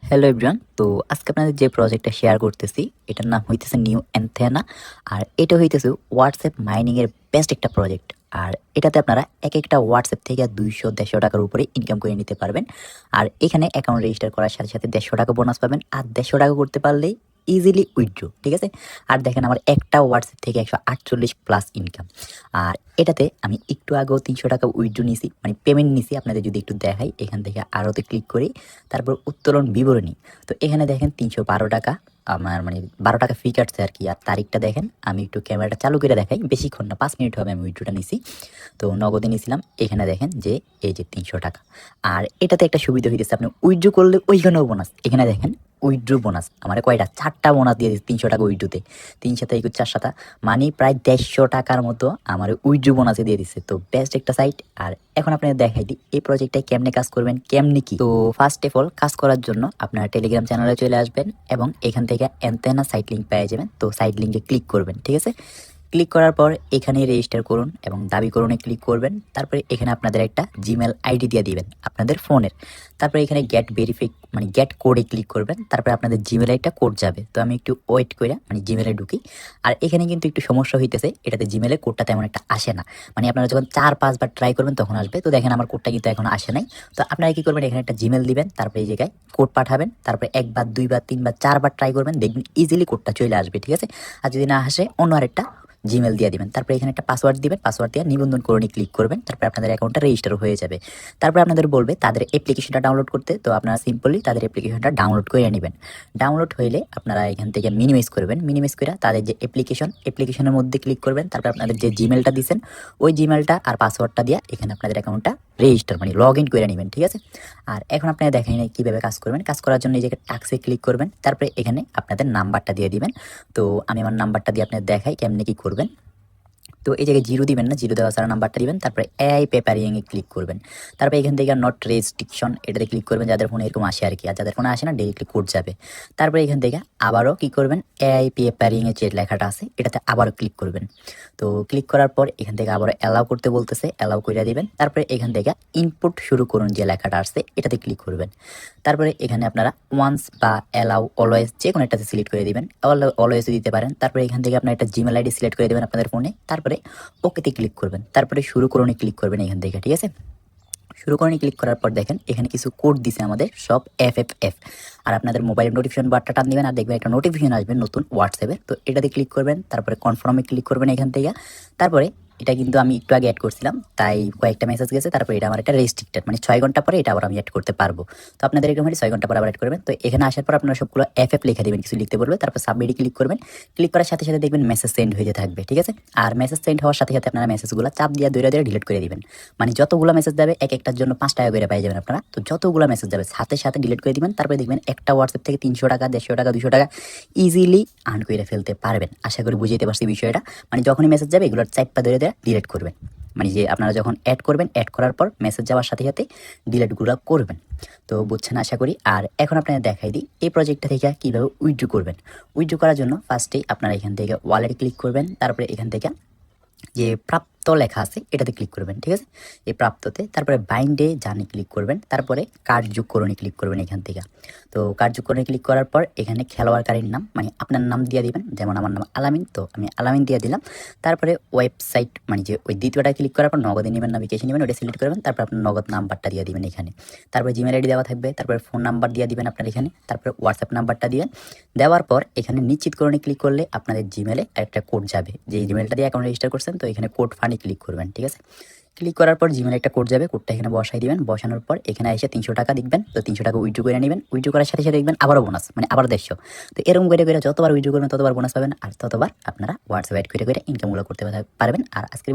Hello everyone, তো আজকে আপনাদের যে প্রজেক্টটা শেয়ার করতেছি এটার নাম হইতেছে নিউ অ্যান্থেনা। আর এটা হইতেছে হোয়াটসঅ্যাপ মাইনিংয়ের বেস্ট একটা প্রজেক্ট। আর এটাতে আপনারা এক একটা হোয়াটসঅ্যাপ থেকে 200-150 টাকার উপরে ইনকাম করে নিতে পারবেন। আর এখানে অ্যাকাউন্ট রেজিস্টার করার সাথে সাথে 150 টাকা বোনাস পাবেন। আর 150 টাকা করতে পারলেই ইজিলি উইথড্র, ঠিক আছে। আর দেখেন আমার একটা হোয়াটসঅ্যাপ থেকে 148+ ইনকাম। আর এটাতে আমি একটু আগেও 300 টাকা উইথড্র নিয়েছি, মানে পেমেন্ট নিয়েছি। আপনাদের যদি একটু দেখাই, এখান থেকে আরোতে ক্লিক করি, তারপর উত্তোলন বিবরণী। তো এখানে দেখেন 312 টাকা আমার, মানে 12 টাকা ফি কাটছে আর কি। আর তারিখটা দেখেন, আমি একটু ক্যামেরাটা চালু করে দেখাই, বেশিক্ষণ না, 5 মিনিট হবে আমি উইথড্রটা নিছি। তো নগদে নিয়েছিলাম। এখানে দেখেন যে এই যে 300 টাকা। আর এটাতে একটা সুবিধা হইতেছে, আপনি উইথড্র করলে ওইখানেও বোনাস। এখানে দেখেন উইথড্র বোনাস আমার কয়টা, 4টা বোনাস দিয়ে দিচ্ছে 300 টাকা উইথড্রতে। 3 সাথে 21 4 সাথে মানে প্রায় 150 টাকার মতো আমার উইথড্র বোনাসে দিয়ে দিচ্ছে। তো বেস্ট একটা সাইট। আর এখন আপনাদের দেখাই দিই এই প্রজেক্টটায় কেমনে কাজ করবেন, কেমনে কি। তো ফার্স্ট অফ অল কাজ করার জন্য আপনারা টেলিগ্রাম চ্যানেলে চলে আসবেন এবং এখান থেকে অ্যান্থেনা সাইট লিঙ্ক পেয়ে যাবেন। তো সাইট লিঙ্কে ক্লিক করবেন, ঠিক আছে। ক্লিক করার পর এখানে রেজিস্টার করুন এবং দাবি করুনে ক্লিক করবেন। তারপরে এখানে আপনাদের একটা জিমেল আইডি দিয়ে দিবেন আপনাদের ফোনের। তারপরে এখানে গেট ভেরিফাই মানে গেট কোডে ক্লিক করবেন। তারপরে আপনাদের জিমেল আইডিটা কোড যাবে। তো আমি একটু ওয়েট করে মানে জিমেলে ঢুকি। আর এখানে কিন্তু একটু সমস্যা হইতেছে, এটাতে জিমেলের কোডটা তেমন একটা আসে না। মানে আপনারা যখন 4-5 বার ট্রাই করবেন তখন আসবে। তো দেখেন আমার কোডটা কিন্তু এখন আসে নাই। তো আপনারা কি করবেন, এখানে একটা জিমেল দিবেন, তারপরে এই জায়গায় কোড পাঠাবেন। তারপরে 1 বার 2 বার 3 বার 4 বার ট্রাই করবেন, দেখবেন ইজিলি কোডটা চলে আসবে, ঠিক আছে। আর যদি না আসে অন্য আরেকটা জিমেল দিয়ে দিবেন। তারপরে এখানে একটা পাসওয়ার্ড দিবেন, পাসওয়ার্ড দিয়ে নিবন্ধন করণে ক্লিক করবেন। তারপরে আপনাদের অ্যাকাউন্টটা রেজিস্টার হয়ে যাবে। তারপরে আপনাদের বলবে তাদের অ্যাপ্লিকেশনটা ডাউনলোড করতে। তো আপনারা সিম্পলি তাদের অ্যাপ্লিকেশনটা ডাউনলোড করে নেবেন। ডাউনলোড হইলে আপনারা এখান থেকে মিনিমাইজ করবেন। মিনিমাইজ করে তাদের যে অ্যাপ্লিকেশনের মধ্যে ক্লিক করবেন। তারপরে আপনাদের যে জিমেলটা দিচ্ছেন ওই জিমেলটা আর পাসওয়ার্ডটা দিয়ে এখানে আপনাদের অ্যাকাউন্টটা রেজিস্টার মানে লগ ইন করে নেবেন, ঠিক আছে। আর এখন আপনারা দেখেন কীভাবে কাজ করবেন। কাজ করার জন্য এই জায়গায় টাক্সে ক্লিক করবেন। তারপরে এখানে আপনাদের নাম্বারটা দিয়ে দিবেন। তো আমি আমার নাম্বারটা দিয়ে আপনাদের দেখাই কেমনে কী করবেন। তো এই জায়গায় 0 দিবেন না, 0 দেওয়া ছাড়া নাম্বারটা দিবেন। তারপরে এআই পেপারিংয়ে ক্লিক করবেন। তারপরে এখান থেকে নট রেস্ট্রিকশন এটাতে ক্লিক করবেন, যাদের ফোনে এরকম আসে আর কি। আর যাদের ফোনে আসে না ডিরেক্টলি কোড যাবে। তারপরে এখান থেকে আবারও কি করবেন, এআই পেপারিংয়ে যে লেখাটা আছে এটাতে আবারও ক্লিক করবেন। তো ক্লিক করার পর এখান থেকে আবারও অ্যালাউ করতে বলতেছে, অ্যালাউ করে দিবেন। তারপরে এখান থেকে ইনপুট শুরু করুন যে লেখাটা আসছে এটাতে ক্লিক করবেন। তারপরে এখানে আপনারা ওয়ান্স বা অ্যালাউ অলওয়েজ যে কোনো একটাতে সিলেক্ট করে দিবেন, অলওয়েজ দিতে পারেন। তারপরে এখান থেকে আপনার একটা জিমেল আইডি সিলেক্ট করে দেবেন আপনাদের ফোনে। তারপরে ওকেতে ক্লিক করবেন। তারপরে শুরু করুনে ক্লিক করবেন এখান থেকে, ঠিক আছে। শুরু করুন ক্লিক করার পর দেখেন এখানে কিছু কোড দিছে আমাদের সব এফএফএফ। আর আপনাদের মোবাইলের নোটিফিকেশন বারটা টান দিবেন আর দেখবেন একটা নোটিফিকেশন আসবে নতুন হোয়াটসঅ্যাপে। তো এটাতে ক্লিক করবেন। তারপরে কনফার্মে ক্লিক করবেন এখান থেকে। তারপরে এটা কিন্তু আমি একটু আগে অ্যাড করছিলাম, তাই কয়েকটা মেসেজ গেছে। তারপরে এটা আমার একটা রেস্ট্রিক্টেড, মানে 6 ঘন্টা পরে এটা আবার আমি অ্যাড করতে পারবো। তো আপনাদের এরকম 6 ঘন্টা পরে আবার অ্যাড করবেন। তো এখানে আসার পর আপনারা সবগুলো এফএফ লিখে দেবেন, কিছু লিখতে বলবে। তারপর সাবমিটে ক্লিক করবেন। ক্লিক করার সাথে সাথে দেখবেন মেসেজ সেন্ড হয়ে থাকবে, ঠিক আছে। আর মেসেজ সেন্ড হওয়ার সাথে সাথে আপনারা মেসেজগুলো চাপ দিয়ে দৌড়ে ডিলিট করে দিবেন। মানে যতগুলো মেসেজ যাবে এক একটার জন্য 5 টাকা করে পেয়ে যাবেন আপনারা। তো যতগুলো মেসেজ যাবে সাথে সাথে ডিলিট করে দিবেন। তারপরে দেখবেন একটা হোয়াটসঅ্যাপ থেকে 300 টাকা 150 টাকা 200 টাকা ইজিলি আর্ন করে ফেলতে পারবেন। আশা করি বুঝাইতে পারছি বিষয়টা। মানে যখনই মেসেজ যাবে এগুলোর চাইপা ধরে ডিলিট করবেন। মানে যে আপনারা যখন অ্যাড করবেন, অ্যাড করার পর মেসেজ যাওয়ার সাথে সাথে ডিলিটগুলো করবেন। তো বুঝছেন আশা করি। আর এখন আপনাদের দেখাই দিই এই প্রজেক্টটা থেকে কীভাবে উইথড্র করবেন। উইথড্র করার জন্য ফার্স্টেই আপনারা এখান থেকে ওয়ালেটে ক্লিক করবেন। তারপরে এখান থেকে যে প্রাপ্ত লেখা আছে এটাতে ক্লিক করবেন, ঠিক আছে। এই প্রাপ্ততে তারপরে বাইন্ডে জানি ক্লিক করবেন। তারপরে কার্ড যোগকরণে ক্লিক করবেন এখান থেকে। তো কার্ড যোগকরণে ক্লিক করার পর এখানে খেলোয়াড়কারীর নাম মানে আপনার নাম দিয়ে দিবেন। যেমন আমার নাম আলামিন, তো আমি আলামিন দিয়ে দিলাম। তারপরে ওয়েবসাইট মানে যে ওই দ্বিতীয়টা ক্লিক করার পর নগদে নেবেন না বিকাশে নেবেন ওটা সিলেক্ট করবেন। তারপর আপনার নগদ নাম্বারটা দিয়ে দিবেন এখানে। তারপরে জিমেল আইডি দেওয়া থাকবে। তারপরে ফোন নাম্বার দিয়ে দিবেন আপনার এখানে। তারপরে হোয়াটসঅ্যাপ নাম্বারটা দিবেন। দেওয়ার পর এখানে নিশ্চিতকরণে ক্লিক করলে আপনাদের জিমেলে একটা কোড যাবে, যে জিমেলটা দিয়ে অ্যাকাউন্ট রেজিস্টার করছেন। তো এখানে কোড ফানি ক্লিক করবেন, ঠিক আছে। ক্লিক করার পর জিমেলে একটা কোড যাবে, কোডটা এখানে বসাই দিবেন। বসানোর পর এখানে এসে 300 টাকা দেখবেন। তো 300 টাকা উইথড্র করে নেবেন। উইথড্র করার সাথে সাথে দেখবেন আবারও বোনাস, মানে আবার 150। তো এরকম করে যতবার উইথড্র করবেন ততবার বোনাস পাবেন। আর ততবার আপনারা হোয়াটসঅ্যাপ অ্যাড করে ইনকামগুলো করতে পারবেন। আর আজকের